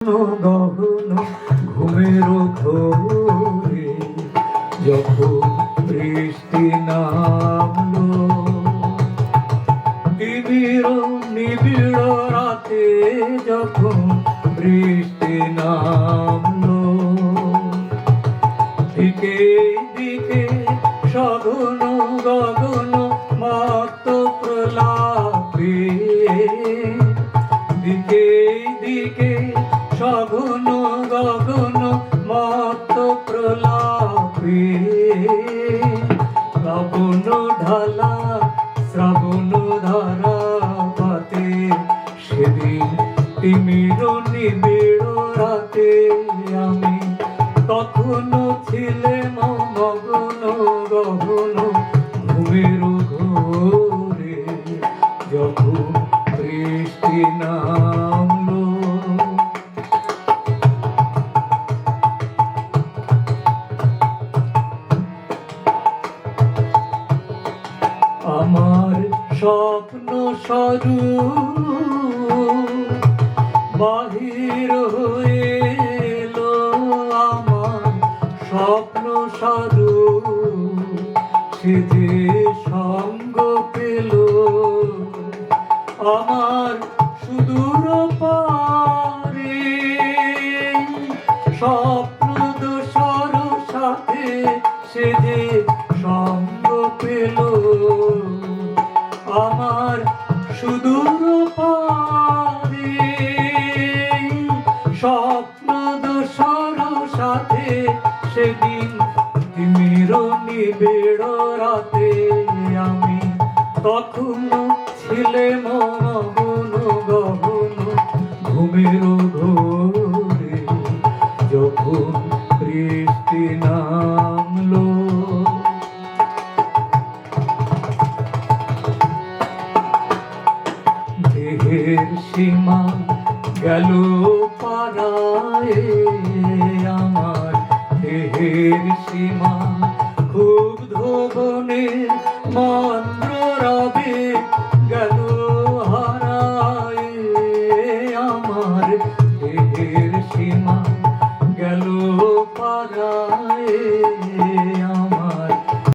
গহন ঘুমের ঘোরে যখন বৃষ্টি নামলো, নিবিড় রাতে যখন বৃষ্টি নামলো, দিকে দিকে সঘন গগন মত প্রলাপে, দিকে দিকে সঘন গগন মত প্রলাপে, শ্রাবণ ঢালা শ্রাবণ ধারা পাতে সেদিন তিমির নিবিড় রাতে আমি তখনও ছিলাম মগ্ন গহন ঘুমের ঘোরে যখন বৃষ্টি নামলো। আমার স্বপ্ন স্বরূপ বাহির হয়ে এলো, আমার স্বপ্ন স্বরূপ সে যে সঙ্গ পেল, আমার সুদূর পারে স্বপ্ন দোসর সাথে সে যে সঙ্গ পেল, আমার সুদূর পারে স্বপ্ন দোসর সাথে সেদিন তিমির নিবিড় রাতে আমি তখনও ছিলাম মগ্ন গহন ঘুমের ঘোরে যখন বৃষ্টি নামলো। দেহের সীমা গেল পারায়ে, আমার দেহের সীমা ক্ষুব্ধ বনের